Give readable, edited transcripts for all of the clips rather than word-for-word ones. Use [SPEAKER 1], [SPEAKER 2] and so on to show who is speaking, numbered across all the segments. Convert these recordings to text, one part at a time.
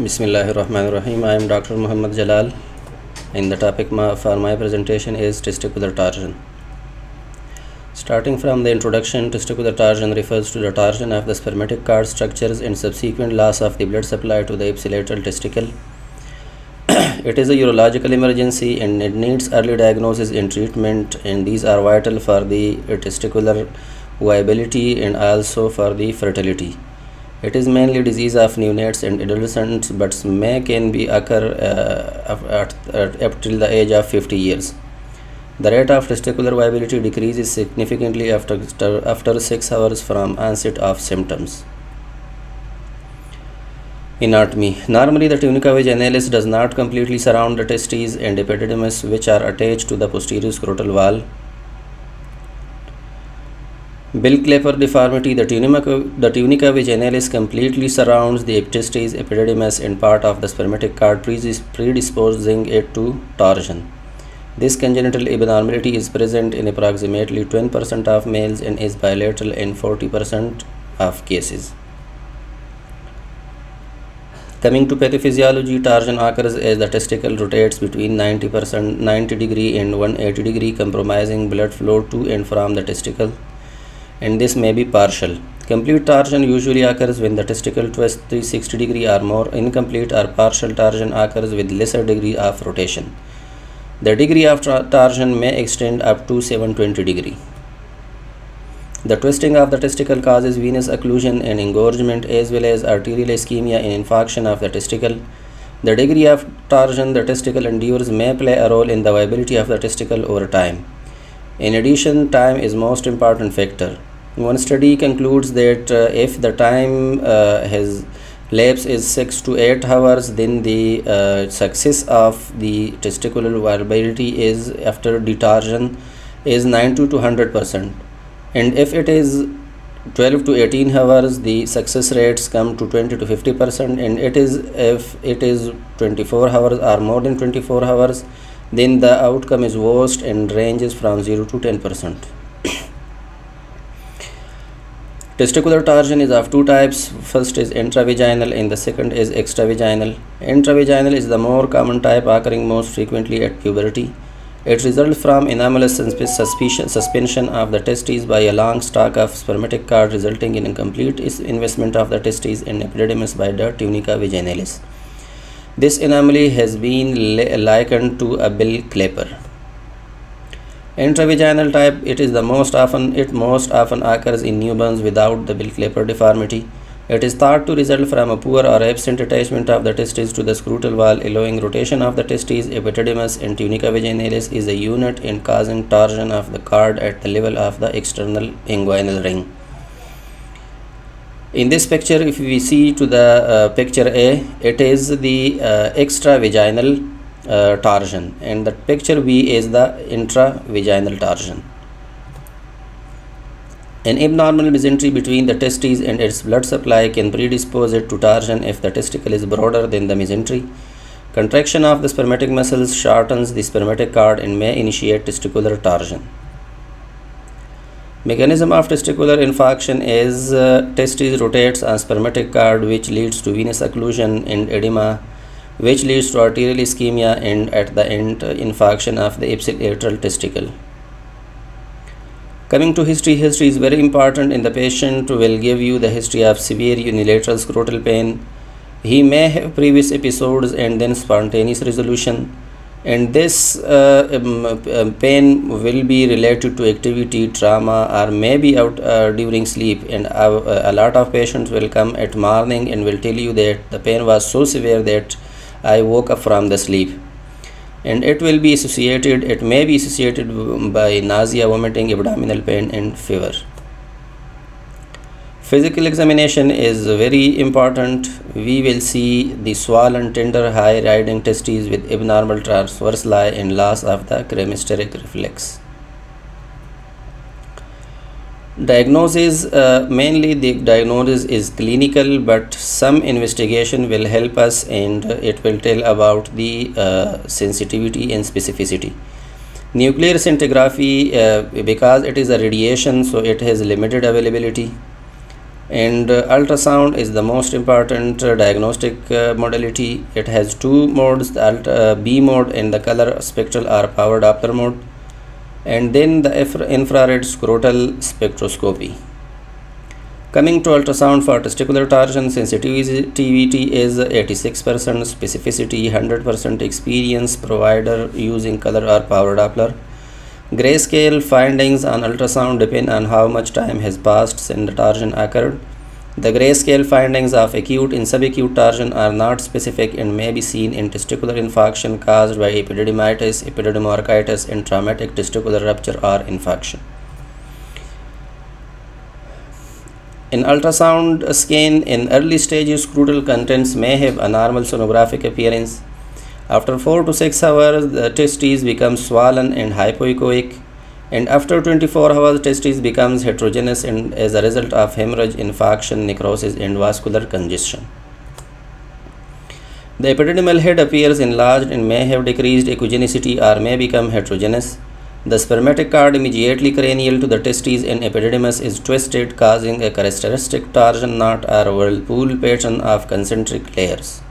[SPEAKER 1] Bismillahirrahmanirrahim. I am Dr. Muhammad Jalal, and the topic for my presentation is testicular torsion. Starting from the introduction, testicular torsion refers to the torsion of the spermatic cord structures and subsequent loss of the blood supply to the ipsilateral testicle. It is a urological emergency and it needs early diagnosis and treatment, and these are vital for the testicular viability and also for the fertility. It is mainly disease of neonates and adolescents, but can be occur up till the age of 50 years. The rate of testicular viability decreases significantly after 6 hours from onset of symptoms. Anatomy. Normally, the tunica vaginalis does not completely surround the testes and epididymis, which are attached to the posterior scrotal wall. Bill-Clapper deformity. The tunica vaginalis completely surrounds the testes, epididymis, and part of the spermatic cord, predisposing it to torsion. This congenital abnormality is present in approximately 20% of males and is bilateral in 40% of cases. Coming to pathophysiology, torsion occurs as the testicle rotates between 90 degree and 180 degree, compromising blood flow to and from the testicle, and this may be partial. Complete torsion usually occurs when the testicle twists 360 degree or more. Incomplete or partial torsion occurs with lesser degree of rotation. The degree of torsion may extend up to 720 degree. The twisting of the testicle causes venous occlusion and engorgement, as well as arterial ischemia and infarction of the testicle. The degree of torsion the testicle endures may play a role in the viability of the testicle over time. In addition, time is most important factor. One study concludes that if the time has lapse is 6 to 8 hours, then the success of the testicular viability is after detorsion is 90 to 100%. And if it is 12 to 18 hours, the success rates come to 20 to 50%, and if it is 24 hours or more than 24 hours, then the outcome is worst and ranges from 0 to 10%. Testicular torsion is of two types. First is intravaginal and the second is extravaginal. Intravaginal is the more common type, occurring most frequently at puberty. It results from anomalous suspension of the testes by a long stalk of spermatic cord, resulting in a complete investment of the testes and epididymis by the tunica vaginalis. This anomaly has been likened to a Bill-Clapper. Intravaginal type, it most often occurs in newborns without the Bill-Clapper deformity. It is thought to result from a poor or absent attachment of the testes to the scrotal wall, allowing rotation of the testes, epididymis, and tunica vaginalis is a unit in causing torsion of the cord at the level of the external inguinal ring. In this picture, if we see to the picture A, it is the extravaginal torsion, and the picture B is the intravaginal torsion. An abnormal mesentery between the testes and its blood supply can predispose it to torsion if the testicle is broader than the mesentery. Contraction of the spermatic muscles shortens the spermatic cord and may initiate testicular torsion. Mechanism of testicular infarction is testes rotates on spermatic cord, which leads to venous occlusion and edema, which leads to arterial ischemia and at the end infarction of the ipsilateral testicle. Coming to history is very important, and the patient will give you the history of severe unilateral scrotal pain. He may have previous episodes and then spontaneous resolution, and this pain will be related to activity, trauma, or maybe out during sleep, and a lot of patients will come at morning and will tell you that the pain was so severe that I woke up from the sleep. And it may be associated by nausea, vomiting, abdominal pain, and fever. Physical examination is very important. We will see the swollen, tender, high riding testes with abnormal transverse lie and loss of the cremasteric reflex. Diagnosis, mainly the diagnosis is clinical, but some investigation will help us and it will tell about the sensitivity and specificity. Nuclear scintigraphy, because it is a radiation, so it has limited availability. And ultrasound is the most important diagnostic modality. It has two modes, the B mode and the color spectral or power Doppler mode, and then the infrared scrotal spectroscopy. Coming to ultrasound for testicular torsion, sensitivity is 86%, specificity 100%, experience provider using color or power Doppler. Grayscale findings on ultrasound depend on how much time has passed since the torsion occurred. The grayscale findings of acute and subacute torsion are not specific and may be seen in testicular infarction caused by epididymitis, epididymoarchitis, and traumatic testicular rupture or infection. In ultrasound scan, in early stages, scrotal contents may have a normal sonographic appearance. After 4 to 6 hours, the testes become swollen and hypoechoic, and after 24 hours, testes becomes heterogeneous and as a result of hemorrhage, infarction, necrosis, and vascular congestion. The epididymal head appears enlarged and may have decreased echogenicity or may become heterogeneous. The spermatic cord immediately cranial to the testes and epididymis is twisted, causing a characteristic torsion knot or whirlpool pattern of concentric layers.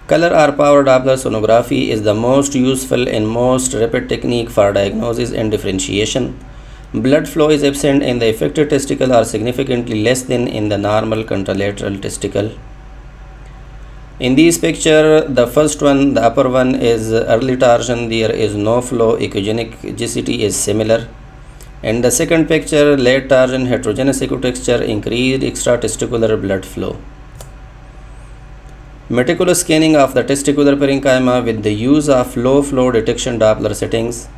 [SPEAKER 1] Color or power Doppler sonography is the most useful and most rapid technique for diagnosis and differentiation. Blood flow is absent in the affected testicle or significantly less than in the normal contralateral testicle. In this picture, the first one, the upper one, is early torsion. There is no flow, echogenicity is similar. And the second picture, late torsion, heterogeneous echotexture, increased extratesticular blood flow. Meticulous scanning of the testicular parenchyma with the use of low flow detection Doppler settings.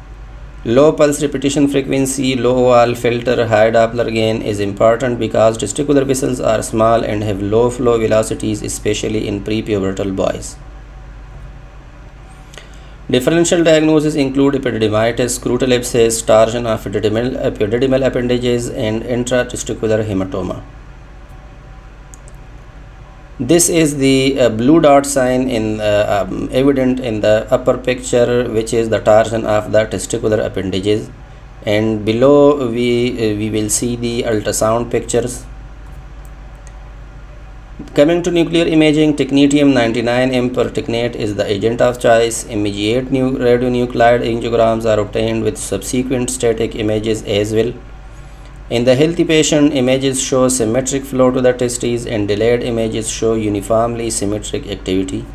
[SPEAKER 1] Low pulse repetition frequency, low wall filter, high Doppler gain is important because testicular vessels are small and have low flow velocities, especially in prepubertal boys. Differential diagnoses include epididymitis, scrotal abscess, torsion of epididymal appendages, and intratesticular hematoma. This is the blue dot sign evident in the upper picture, which is the torsion of the testicular appendages, and below we will see the ultrasound pictures. Coming to nuclear imaging, technetium 99M per technate is the agent of choice. Immediate radionuclide angiograms are obtained with subsequent static images as well. In the healthy patient, images show symmetric flow to the testes and delayed images show uniformly symmetric activity.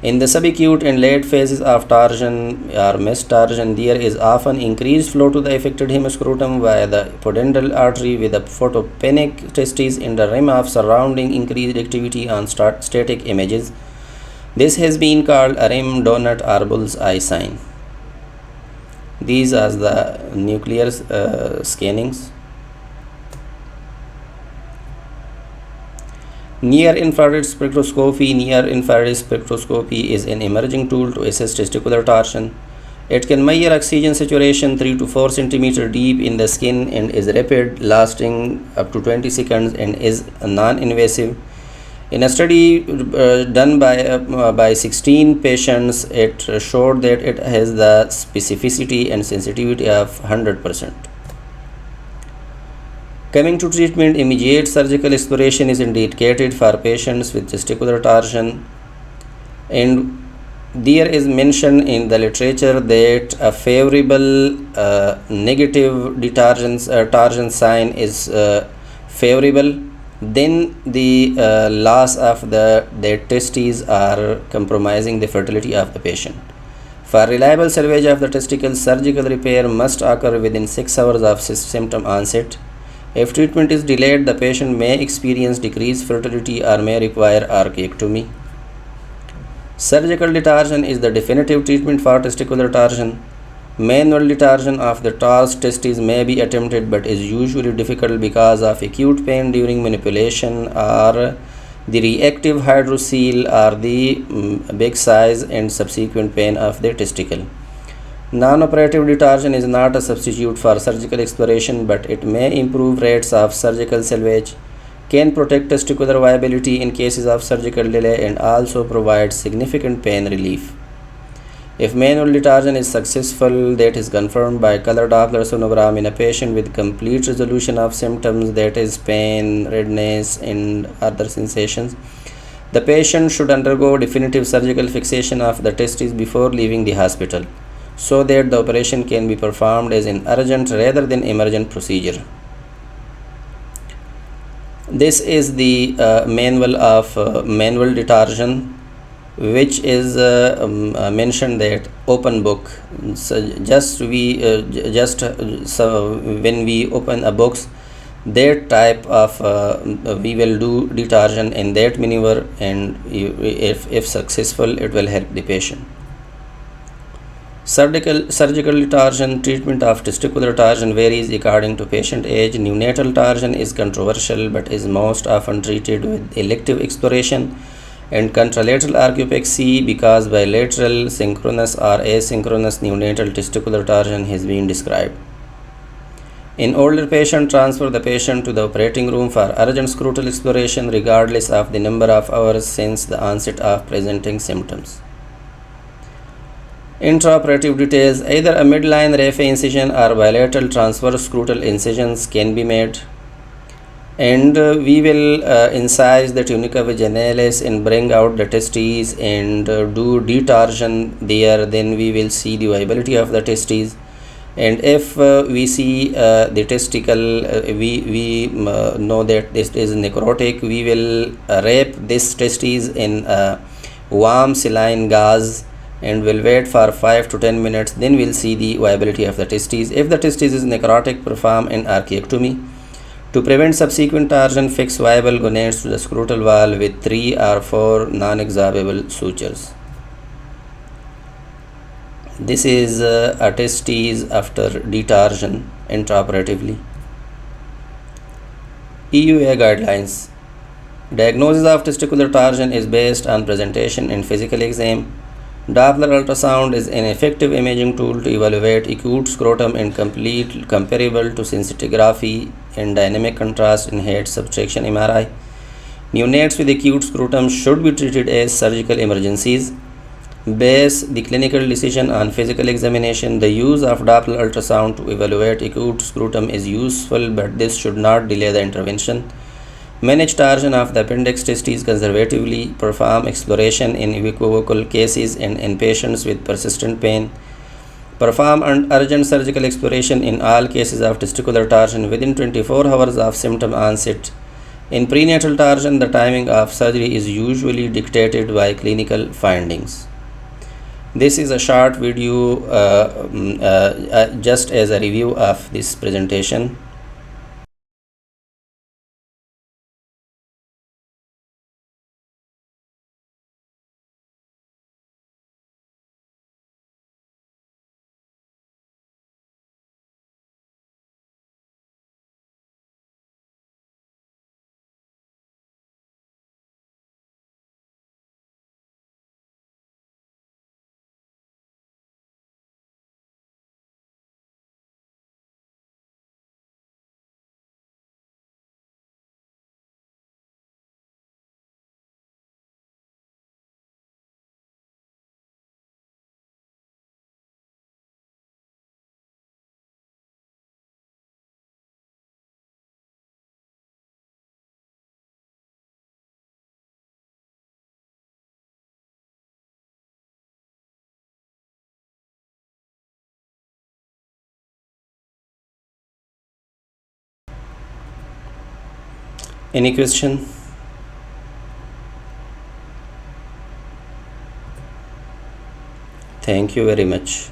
[SPEAKER 1] In the subacute and late phases of torsion or mesh torsion, there is often increased flow to the affected hemiscrotum via the pudendal artery with a photopenic testes in the rim of surrounding increased activity on static images. This has been called a rim donut or bull's eye sign. These are the nuclear scannings. Near-infrared spectroscopy. Near-infrared spectroscopy is an emerging tool to assess testicular torsion. It can measure oxygen saturation 3 to 4 cm deep in the skin and is rapid, lasting up to 20 seconds, and is non-invasive. In a study done by 16 patients, it showed that it has the specificity and sensitivity of 100%. Coming to treatment, immediate surgical exploration is indicated for patients with testicular torsion, and there is mention in the literature that a favorable negative torsion sign is favorable. Then the loss of the testes are compromising the fertility of the patient. For reliable salvage of the testicles, surgical repair must occur within 6 hours of symptom onset. If treatment is delayed, the patient may experience decreased fertility or may require orchiectomy. Surgical detorsion is the definitive treatment for testicular torsion. Manual detorsion of the torsed testes may be attempted but is usually difficult because of acute pain during manipulation or the reactive hydrocele or the big size and subsequent pain of the testicle. Non-operative detorsion is not a substitute for surgical exploration, but it may improve rates of surgical salvage, can protect testicular viability in cases of surgical delay, and also provide significant pain relief. If manual detarsion is successful, that is confirmed by color Doppler sonogram in a patient with complete resolution of symptoms, that is pain, redness, and other sensations. The patient should undergo definitive surgical fixation of the testes before leaving the hospital, so that the operation can be performed as an urgent rather than emergent procedure. This is the manual of manual detarsion, which is mentioned that open book. So when we open a box, that type of we will do detarsion in that maneuver, and if successful, it will help the patient. Surgical torsion. Treatment of testicular torsion varies according to patient age. Neonatal torsion is controversial but is most often treated with elective exploration and contralateral arcupexy, because bilateral, synchronous or asynchronous neonatal testicular torsion has been described. In older patients, transfer the patient to the operating room for urgent scrotal exploration regardless of the number of hours since the onset of presenting symptoms. Intraoperative details. Either a midline raphe incision or bilateral transverse scrotal incisions can be made, and we will incise the tunica vaginalis and bring out the testes and do detorsion there. Then we will see the viability of the testes, and if we see the testicle, we know that this is necrotic, we will wrap this testes in warm saline gauze and will wait for 5 to 10 minutes. Then we'll see the viability of the testes. If the testes is necrotic, perform an archaeectomy. To prevent subsequent torsion, fix viable gonads to the scrotal wall with 3 or 4 non-exorable sutures. This is a testes after detorsion intraoperatively. EUA guidelines. Diagnosis of testicular torsion is based on presentation and physical exam. Doppler ultrasound is an effective imaging tool to evaluate acute scrotum and comparable to scintigraphy and dynamic contrast in head subtraction MRI. Neonates with acute scrotum should be treated as surgical emergencies. Base the clinical decision on physical examination. The use of Doppler ultrasound to evaluate acute scrotum is useful, but this should not delay the intervention. Manage torsion of the appendix testes conservatively. Perform exploration in equivocal cases and in patients with persistent pain. Perform urgent surgical exploration in all cases of testicular torsion within 24 hours of symptom onset. In prenatal torsion, the timing of surgery is usually dictated by clinical findings. This is a short video just as a review of this presentation. Any question? Thank you very much.